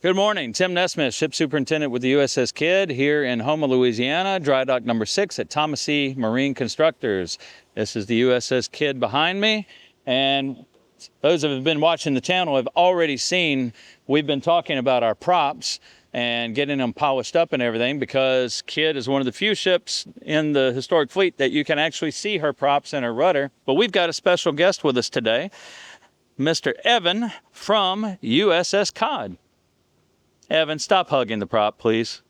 Good morning. Tim NesSmith, Ship Superintendent with the USS KIDD here in Houma, Louisiana, dry dock number 6 at Thoma-Sea Marine Constructors. This is the USS KIDD behind me, and those who have been watching the channel have already seen we've been talking about our props and getting them polished up and everything, because KIDD is one of the few ships in the historic fleet that you can actually see her props and her rudder. But we've got a special guest with us today, Mr. Evan from USS KIDD. Evan, stop hugging the prop, please.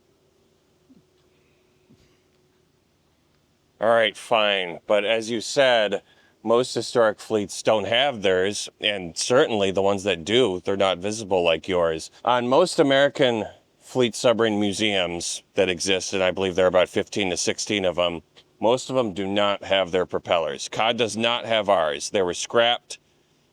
All right, fine. But as you said, most historic fleets don't have theirs, and certainly the ones that do, they're not visible like yours. On most American fleet submarine museums that exist, and I believe there are about 15 to 16 of them, most of them do not have their propellers. KIDD does not have ours. They were scrapped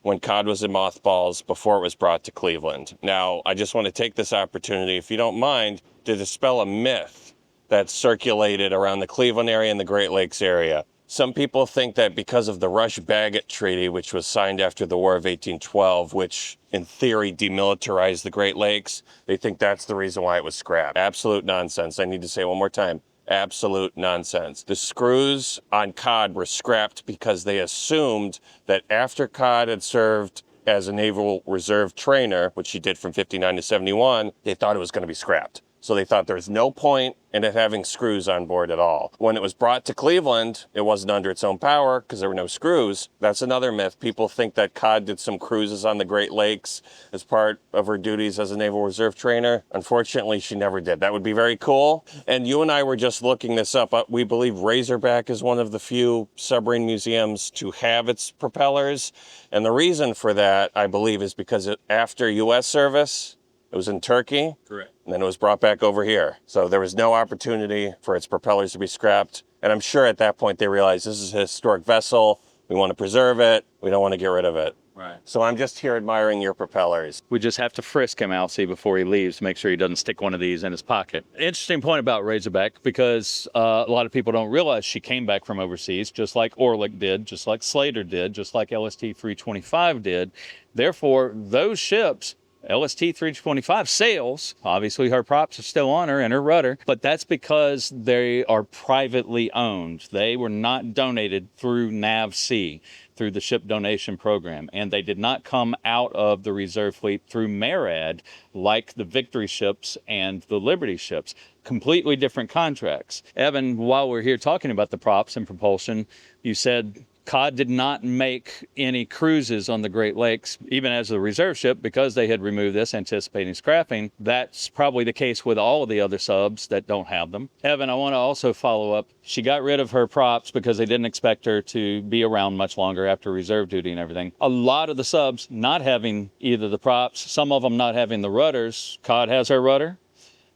when KIDD was in mothballs before it was brought to Cleveland. Now, I just want to take this opportunity, if you don't mind, to dispel a myth that's circulated around the Cleveland area and the Great Lakes area. Some people think that because of the Rush-Bagot Treaty, which was signed after the War of 1812, which in theory demilitarized the Great Lakes, they think that's the reason why it was scrapped. Absolute nonsense. I need to say it one more time. Absolute nonsense. The screws on KIDD were scrapped because they assumed that after KIDD had served as a Naval Reserve trainer, which she did from 59 to 71, they thought it was going to be scrapped. So they thought there was no point in it having screws on board at all. When it was brought to Cleveland, it wasn't under its own power because there were no screws. That's another myth. People think that KIDD did some cruises on the Great Lakes as part of her duties as a Naval Reserve trainer. Unfortunately, she never did. That would be very cool. And you and I were just looking this up. We believe Razorback is one of the few submarine museums to have its propellers. And the reason for that, I believe, is because after U.S. service, it was in Turkey. Correct. And then it was brought back over here. So there was no opportunity for its propellers to be scrapped. And I'm sure at that point they realized this is a historic vessel. We want to preserve it. We don't want to get rid of it. Right. So I'm just here admiring your propellers. We just have to frisk him, Alcee, before he leaves to make sure he doesn't stick one of these in his pocket. Interesting point about Razorback, because a lot of people don't realize she came back from overseas, just like Orlick did, just like Slater did, just like LST-325 did. Therefore, those ships, LST-325 sails, obviously her props are still on her and her rudder, but that's because they are privately owned. They were not donated through NAVSEA, through the ship donation program, and they did not come out of the reserve fleet through MARAD like the Victory ships and the Liberty ships. Completely different contracts. Evan, while we're here talking about the props and propulsion, you said KIDD did not make any cruises on the Great Lakes, even as a reserve ship, because they had removed this, anticipating scrapping. That's probably the case with all of the other subs that don't have them. Evan, I want to also follow up. She got rid of her props because they didn't expect her to be around much longer after reserve duty and everything. A lot of the subs not having either the props, some of them not having the rudders. KIDD has her rudder,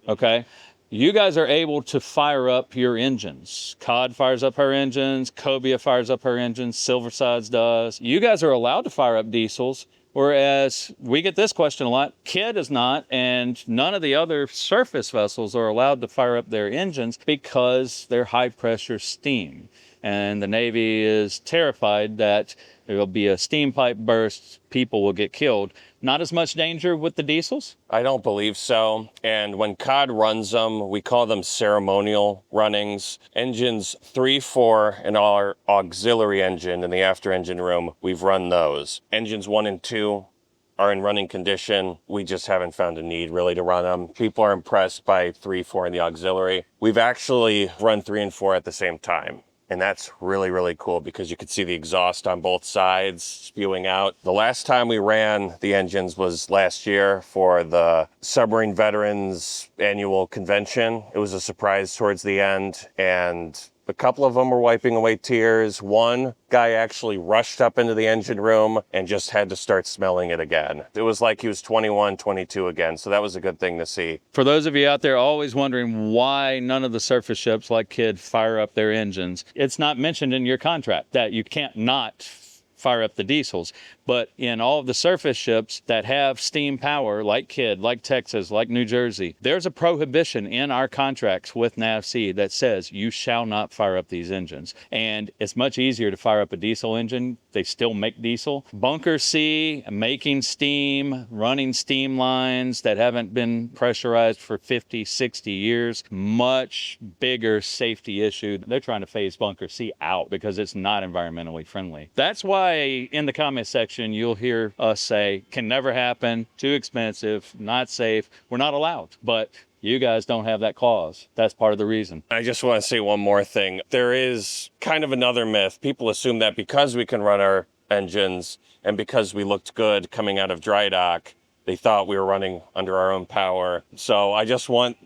okay? You guys are able to fire up your engines. KIDD fires up her engines, Cobia fires up her engines, Silversides does. You guys are allowed to fire up diesels, whereas we get this question a lot. KIDD is not, and none of the other surface vessels are allowed to fire up their engines because they're high pressure steam. And the Navy is terrified that there will be a steam pipe burst, people will get killed. Not as much danger with the diesels? I don't believe so. And when KIDD runs them, we call them ceremonial runnings. Engines 3, 4, and our auxiliary engine in the after engine room, we've run those. Engines 1 and 2 are in running condition. We just haven't found a need really to run them. People are impressed by 3, 4, and the auxiliary. We've actually run 3 and 4 at the same time. And that's really, really cool because you could see the exhaust on both sides spewing out. The last time we ran the engines was last year for the Submarine Veterans Annual Convention. It was a surprise towards the end, and a couple of them were wiping away tears. One guy actually rushed up into the engine room and just had to start smelling it again. It was like he was 21, 22 again, so that was a good thing to see. For those of you out there always wondering why none of the surface ships like KIDD fire up their engines, it's not mentioned in your contract that you can't not fire up the diesels. But in all of the surface ships that have steam power, like KIDD, like Texas, like New Jersey, there's a prohibition in our contracts with NAVSEA that says you shall not fire up these engines. And it's much easier to fire up a diesel engine. They still make diesel. Bunker C, making steam, running steam lines that haven't been pressurized for 50, 60 years, much bigger safety issue. They're trying to phase Bunker C out because it's not environmentally friendly. That's why in the comment section, you'll hear us say, can never happen, too expensive, not safe, we're not allowed. But you guys don't have that clause. That's part of the reason. I just want to say one more thing. There is kind of another myth. People assume that because we can run our engines and because we looked good coming out of dry dock, they thought we were running under our own power. So I just want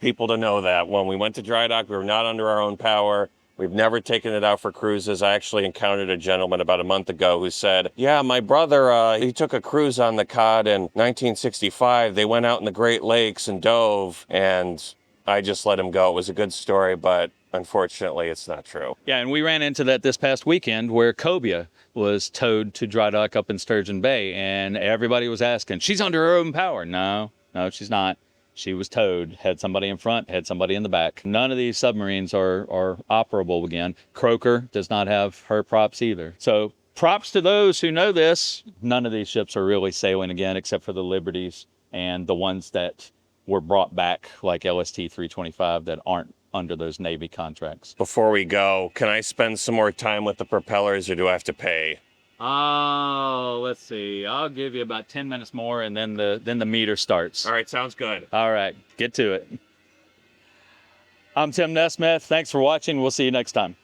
people to know that when we went to dry dock, we were not under our own power. We've never taken it out for cruises. I actually encountered a gentleman about a month ago who said, yeah, my brother, he took a cruise on the KIDD in 1965. They went out in the Great Lakes and dove, and I just let him go. It was a good story, but unfortunately, it's not true. Yeah, and we ran into that this past weekend where Cobia was towed to dry dock up in Sturgeon Bay, and everybody was asking, she's under her own power. No, she's not. She was towed, had somebody in front, had somebody in the back. None of these submarines are operable again. Croker does not have her props either. So props to those who know this. None of these ships are really sailing again except for the Liberties and the ones that were brought back like LST 325 that aren't under those Navy contracts. Before we go, can I spend some more time with the propellers or do I have to pay? Oh, let's see. I'll give you about 10 minutes more and then the meter starts. All right, sounds good. All right, get to it. I'm Tim NesSmith. Thanks for watching. We'll see you next time.